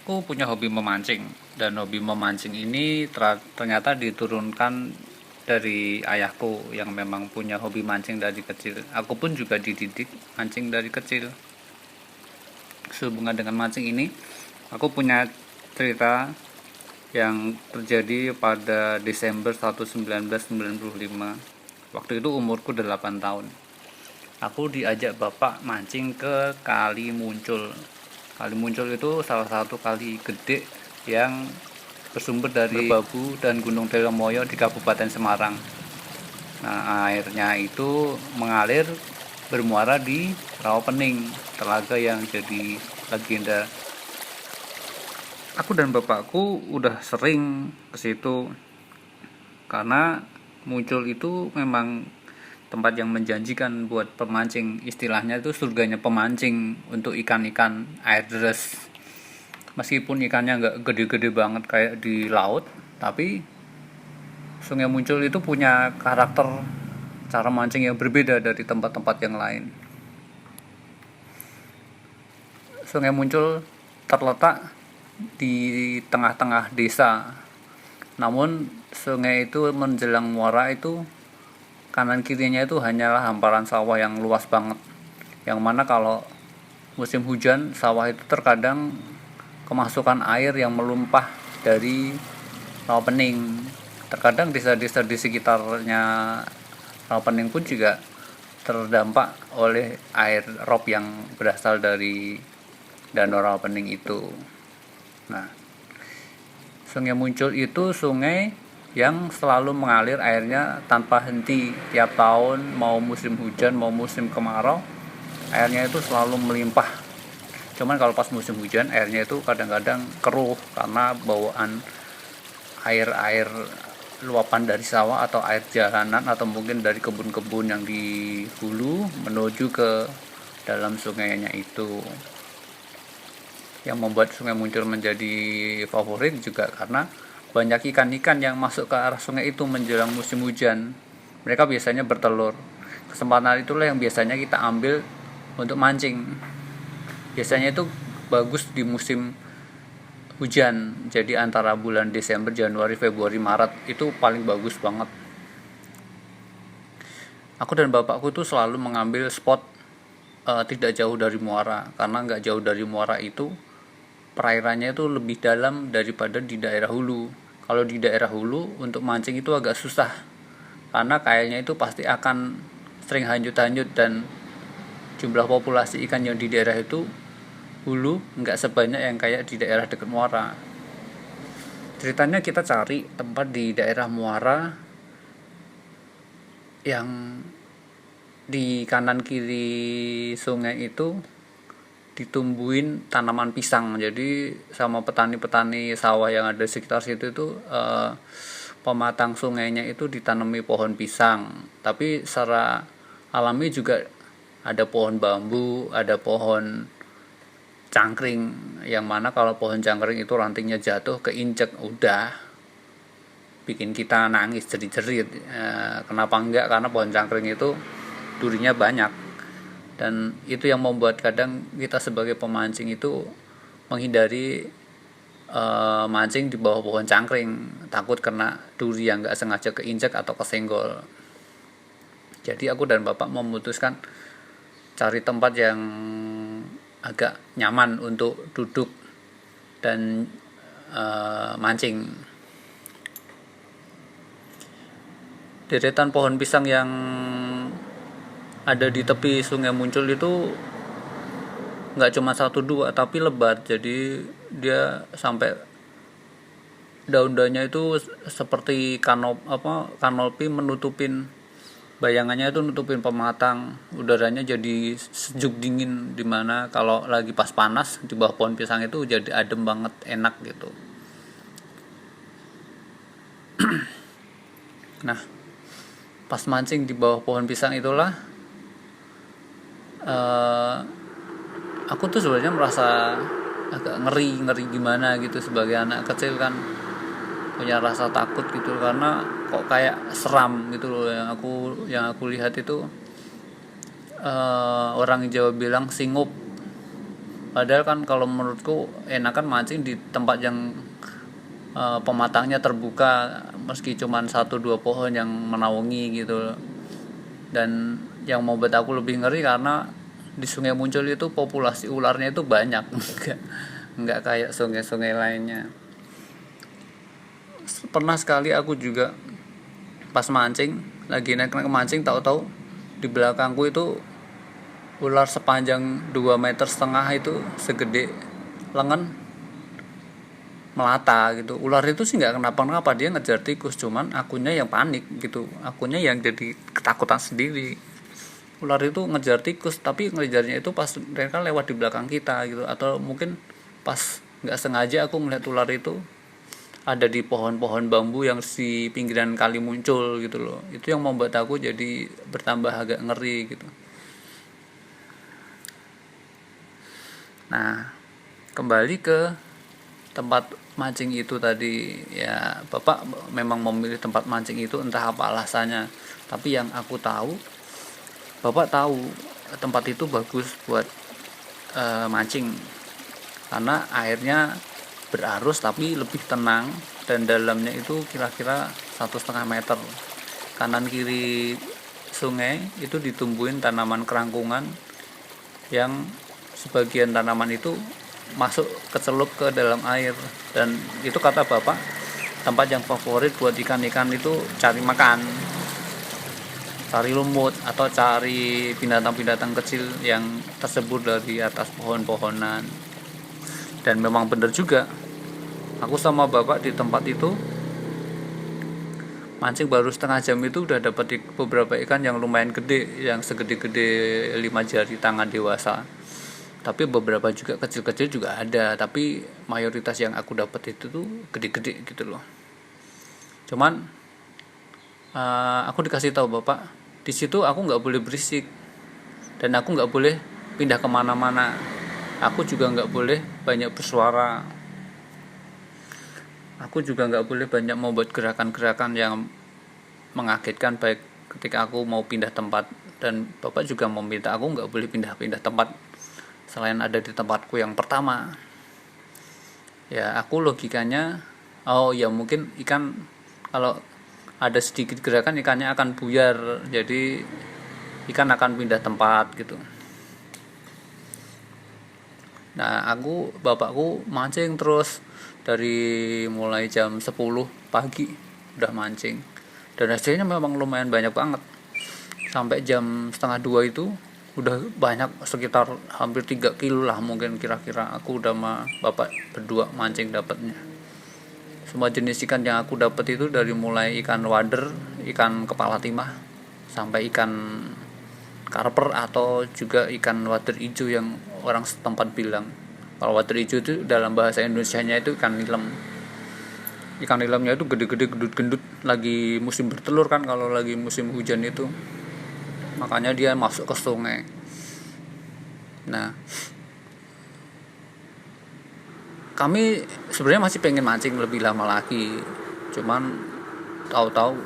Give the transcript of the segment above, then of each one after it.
Aku punya hobi memancing, dan hobi memancing ini ternyata diturunkan dari ayahku yang memang punya hobi mancing dari kecil. Aku pun juga dididik mancing dari kecil. Sehubungan dengan mancing ini, aku punya cerita yang terjadi pada Desember 1995. Waktu itu umurku 8 tahun. Aku diajak bapak mancing ke Kali Muncul. Kali Muncul itu salah satu kali gede yang bersumber dari Merbabu dan Gunung Telemoyo di Kabupaten Semarang. Nah, airnya itu mengalir bermuara di Rawapening, telaga yang jadi legenda. Aku dan bapakku udah sering ke situ karena Muncul itu memang tempat yang menjanjikan buat pemancing. Istilahnya itu surganya pemancing untuk ikan-ikan air deres. Meskipun ikannya nggak gede-gede banget kayak di laut, tapi Sungai Muncul itu punya karakter cara mancing yang berbeda dari tempat-tempat yang lain. Sungai Muncul terletak di tengah-tengah desa. Namun sungai itu menjelang muara itu kanan kirinya itu hanyalah hamparan sawah yang luas banget, yang mana kalau musim hujan sawah itu terkadang kemasukan air yang melumpah dari Rawapening. Terkadang desa-desa di sekitarnya Rawapening pun juga terdampak oleh air rob yang berasal dari Danau Rawapening itu. Nah, Sungai Muncul itu sungai yang selalu mengalir airnya tanpa henti tiap tahun, mau musim hujan mau musim kemarau, airnya itu selalu melimpah. Cuman kalau pas musim hujan airnya itu kadang-kadang keruh karena bawaan air luapan dari sawah atau air jalanan atau mungkin dari kebun-kebun yang di hulu menuju ke dalam sungainya itu. Yang membuat Sungai Muncul menjadi favorit juga karena banyak ikan-ikan yang masuk ke arah sungai itu menjelang musim hujan. Mereka biasanya bertelur. Kesempatan itulah yang biasanya kita ambil untuk mancing. Biasanya itu bagus di musim hujan. Jadi antara bulan Desember, Januari, Februari, Maret itu paling bagus banget. Aku dan bapakku tuh selalu mengambil spot tidak jauh dari muara, karena nggak jauh dari muara itu perairannya itu lebih dalam daripada di daerah hulu. Kalau di daerah hulu untuk mancing itu agak susah karena kailnya itu pasti akan sering hanyut-hanyut dan jumlah populasi ikan yang di daerah itu hulu nggak sebanyak yang kayak di daerah dekat muara. Ceritanya kita cari tempat di daerah muara yang di kanan kiri sungai itu ditumbuhin tanaman pisang. Jadi sama petani-petani sawah yang ada di sekitar situ itu pematang sungainya itu ditanami pohon pisang. Tapi secara alami juga ada pohon bambu, ada pohon cangkring, yang mana kalau pohon cangkring itu rantingnya jatuh keinjek udah bikin kita nangis jerit-jerit. Kenapa enggak? Karena pohon cangkring itu durinya banyak. Dan itu yang membuat kadang kita sebagai pemancing itu menghindari mancing di bawah pohon cangkring, takut kena duri yang gak sengaja keinjak atau kesenggol. Jadi aku dan bapak memutuskan cari tempat yang agak nyaman untuk duduk dan mancing. Deretan pohon pisang yang ada di tepi Sungai Muncul itu nggak cuma 1-2 tapi lebat, jadi dia sampai daun-daunnya itu seperti kanopi menutupin, bayangannya itu nutupin pematang. Udaranya jadi sejuk dingin, dimana kalau lagi pas panas di bawah pohon pisang itu jadi adem banget, enak gitu. Nah, pas mancing di bawah pohon pisang itulah aku tuh sebenarnya merasa agak ngeri gimana gitu. Sebagai anak kecil kan punya rasa takut gitu, karena kok kayak seram gitu loh. Yang aku lihat itu orang Jawa bilang singup. Padahal kan kalau menurutku enakan mancing di tempat yang pematangnya terbuka, meski cuman 1-2 pohon yang menaungi gitu. Dan yang membuat aku lebih ngeri karena di Sungai Muncul itu populasi ularnya itu banyak. Enggak kayak sungai-sungai lainnya. Pernah sekali aku juga pas mancing, lagi naik mancing, tahu-tahu di belakangku itu ular sepanjang 2,5 meter itu, segede lengan, melata gitu. Ular itu sih nggak kenapa-napa, dia ngejar tikus, cuman akunya yang panik gitu, akunya yang jadi ketakutan sendiri. Ular itu ngejar tikus, tapi ngejarnya itu pas mereka lewat di belakang kita gitu, atau mungkin pas nggak sengaja aku melihat ular itu ada di pohon-pohon bambu yang di pinggiran kali muncul gitu loh. Itu yang membuat aku jadi bertambah agak ngeri gitu. Nah, kembali ke tempat mancing itu tadi, ya Bapak memang memilih tempat mancing itu entah apa alasannya. Tapi yang aku tahu, Bapak tahu tempat itu bagus buat mancing karena airnya berarus tapi lebih tenang, dan dalamnya itu kira-kira 1,5 meter. Kanan kiri sungai itu ditumbuhin tanaman kerangkungan, yang sebagian tanaman itu masuk kecelup ke dalam air, dan itu kata bapak tempat yang favorit buat ikan-ikan itu cari makan, cari lumut atau cari binatang-binatang kecil yang tersebut dari atas pohon-pohonan. Dan memang benar juga, aku sama bapak di tempat itu mancing baru setengah jam itu udah dapat beberapa ikan yang lumayan gede, yang segede-gede 5 jari tangan dewasa. Tapi beberapa juga kecil-kecil juga ada, tapi mayoritas yang aku dapat itu tuh gede-gede gitu loh. Cuman aku dikasih tahu bapak, di situ aku nggak boleh berisik, dan aku nggak boleh pindah kemana-mana. Aku juga nggak boleh banyak bersuara. Aku juga nggak boleh banyak membuat gerakan-gerakan yang mengagetkan, baik ketika aku mau pindah tempat, dan bapak juga meminta aku nggak boleh pindah-pindah tempat selain ada di tempatku yang pertama. Ya aku logikanya, oh ya mungkin ikan kalau ada sedikit gerakan ikannya akan buyar, jadi ikan akan pindah tempat gitu. Nah bapakku mancing terus dari mulai jam 10 pagi udah mancing, dan hasilnya memang lumayan banyak banget. Sampai jam setengah 2 itu udah banyak, sekitar hampir 3 kilo lah mungkin kira-kira. Aku udah sama bapak berdua mancing dapatnya. Semua jenis ikan yang aku dapat itu dari mulai ikan wader, ikan kepala timah, sampai ikan karper atau juga ikan wader hijau yang orang setempat bilang. Kalau wader hijau itu dalam bahasa Indonesianya itu ikan nilem. Ikan nilemnya itu gede-gede, gendut-gendut, lagi musim bertelur kan kalau lagi musim hujan itu. Makanya dia masuk ke sungai. Nah, kami sebenarnya masih pengen mancing lebih lama lagi, cuman tahu-tahu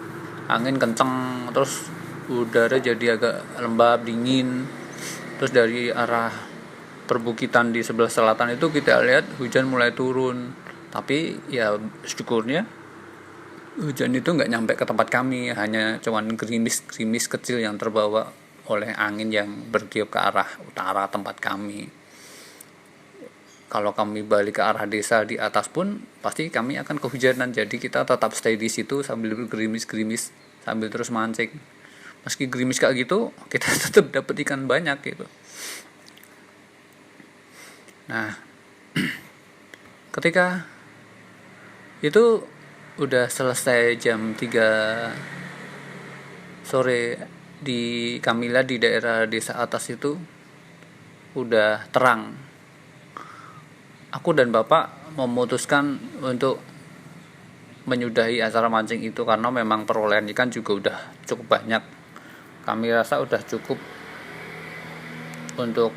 angin kenceng, terus udara jadi agak lembab, dingin. Terus dari arah perbukitan di sebelah selatan itu kita lihat hujan mulai turun, tapi ya syukurnya hujan itu nggak nyampe ke tempat kami, hanya cuman gerimis kecil yang terbawa oleh angin yang bertiup ke arah utara tempat kami. Kalau kami balik ke arah desa di atas pun pasti kami akan kehujanan, jadi kita tetap stay di situ sambil gerimis sambil terus mancing. Meski gerimis kayak gitu, kita tetap dapat ikan banyak gitu. Nah, ketika itu udah selesai jam 3 sore di Kamila, di daerah desa atas itu udah terang. Aku dan bapak memutuskan untuk menyudahi acara mancing itu karena memang perolehan ikan juga udah cukup banyak. Kami rasa udah cukup untuk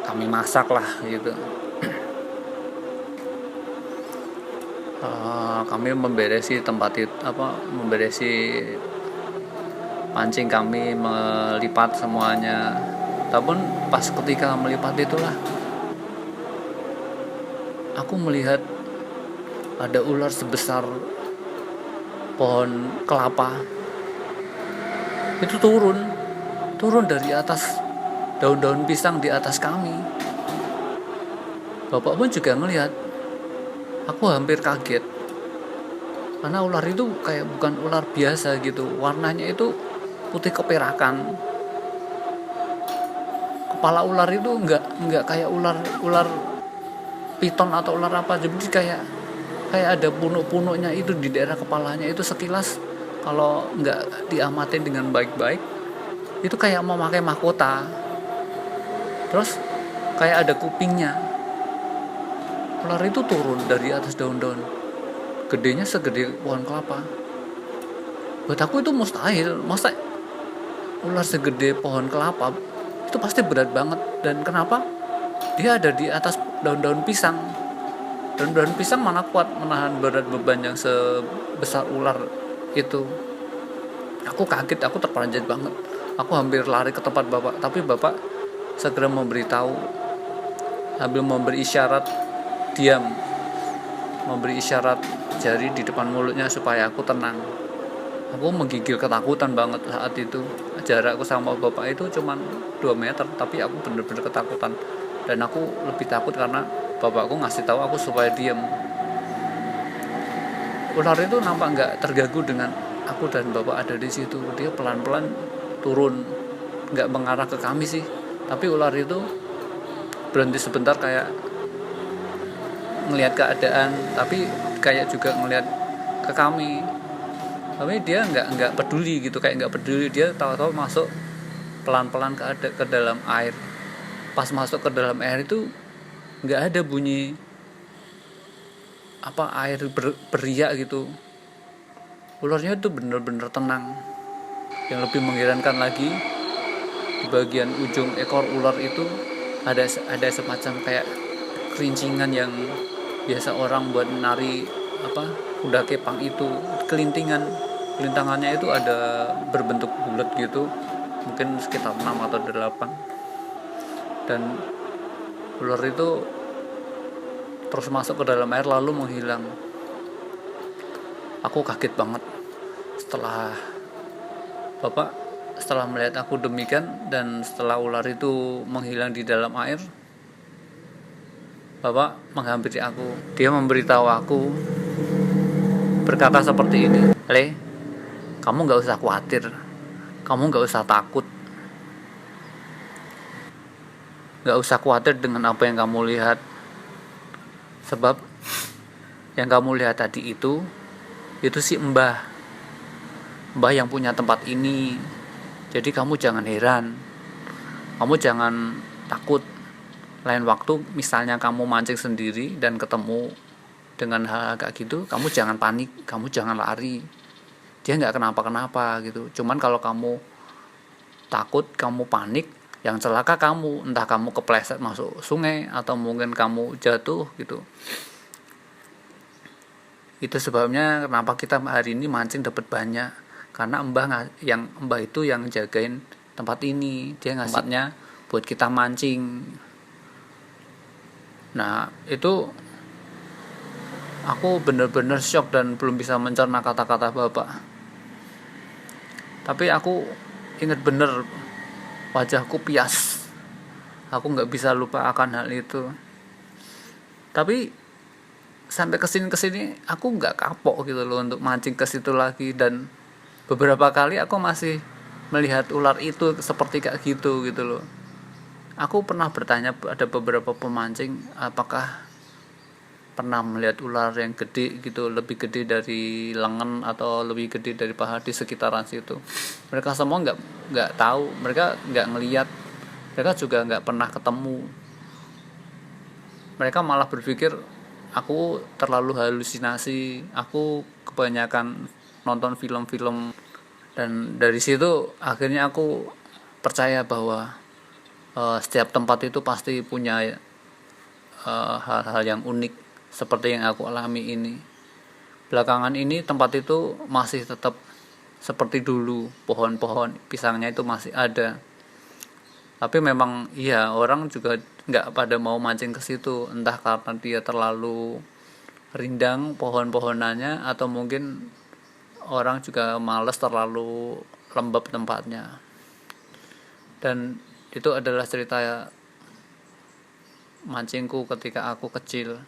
kami masak lah gitu. Kami memberesi memberesi mancing, kami melipat semuanya, Namun pas ketika melipat itulah aku melihat ada ular sebesar pohon kelapa itu turun dari atas daun-daun pisang di atas kami. Bapak pun juga ngelihat. Aku hampir kaget karena ular itu kayak bukan ular biasa gitu, warnanya itu putih keperakan. Kepala ular itu nggak kayak ular piton atau ular apa, jadi kayak ada punuk-punuknya itu di daerah kepalanya. Itu sekilas kalau nggak diamatin dengan baik-baik itu kayak memakai mahkota. Terus kayak ada kupingnya. Ular itu turun dari atas daun-daun, gedenya segede pohon kelapa. Buat aku itu mustahil. Masa ular segede pohon kelapa itu pasti berat banget. Dan kenapa dia ada di atas daun-daun pisang? Daun-daun pisang mana kuat menahan berat beban yang sebesar ular itu. Aku kaget, aku terperanjat banget. Aku hampir lari ke tempat bapak, tapi bapak segera memberitahu sambil memberi isyarat diam, memberi isyarat jari di depan mulutnya supaya aku tenang. Aku menggigil ketakutan banget saat itu. Jarakku sama bapak itu cuma 2 meter, tapi aku bener-bener ketakutan. Dan aku lebih takut karena bapakku ngasih tahu aku supaya diam. Ular itu nampak nggak terganggu dengan aku dan bapak ada di situ. Dia pelan-pelan turun, nggak mengarah ke kami sih, tapi ular itu berhenti sebentar kayak ngelihat keadaan, tapi kayak juga ngelihat ke kami. Tapi dia nggak peduli gitu, kayak nggak peduli. Dia tahu-tahu masuk pelan-pelan ke dalam air. Pas masuk ke dalam air itu nggak ada bunyi apa air beriak gitu. Ularnya itu bener-bener tenang. Yang lebih mengherankan lagi, di bagian ujung ekor ular itu ada semacam kayak kerincingan yang biasa orang buat nari apa kuda kepang itu, kelintangannya itu ada berbentuk bulat gitu, mungkin sekitar 6 atau 8. Dan ular itu terus masuk ke dalam air lalu menghilang. Aku kaget banget setelah melihat aku demikian. Dan setelah ular itu menghilang di dalam air, bapak menghampiri aku. Dia memberitahu aku, berkata seperti ini, "Le, kamu gak usah khawatir, kamu gak usah takut, gak usah khawatir dengan apa yang kamu lihat. Sebab yang kamu lihat tadi itu si Mbah yang punya tempat ini. Jadi kamu jangan heran, kamu jangan takut. Lain waktu misalnya kamu mancing sendiri dan ketemu dengan hal kayak gitu, kamu jangan panik, kamu jangan lari. Dia nggak kenapa-kenapa gitu. Cuman kalau kamu takut, kamu panik, yang celaka kamu, entah kamu kepleset masuk sungai atau mungkin kamu jatuh gitu. Itu sebabnya kenapa kita hari ini mancing dapat banyak, karena mbah itu yang jagain tempat ini. Dia ngasih tempatnya buat kita mancing. Nah itu aku bener-bener shock dan belum bisa mencerna kata-kata bapak. Tapi aku ingat bener, wajahku pias. Aku gak bisa lupa akan hal itu. Tapi sampai kesini aku gak kapok gitu loh untuk mancing ke situ lagi. Dan beberapa kali aku masih melihat ular itu seperti kayak gitu loh. Aku pernah bertanya ada beberapa pemancing, apakah pernah melihat ular yang gede gitu, lebih gede dari lengan atau lebih gede dari paha di sekitaran situ. Mereka semua nggak tahu, mereka nggak ngelihat, mereka juga nggak pernah ketemu. Mereka malah berpikir aku terlalu halusinasi, aku kebanyakan nonton film-film. Dan dari situ akhirnya aku percaya bahwa setiap tempat itu pasti punya hal-hal yang unik seperti yang aku alami ini. Belakangan ini tempat itu masih tetap seperti dulu, pohon-pohon pisangnya itu masih ada. Tapi memang iya, orang juga nggak pada mau mancing ke situ, entah karena dia terlalu rindang pohon-pohonannya, atau mungkin orang juga males, terlalu lembab tempatnya. Dan itu adalah cerita mancingku ketika aku kecil.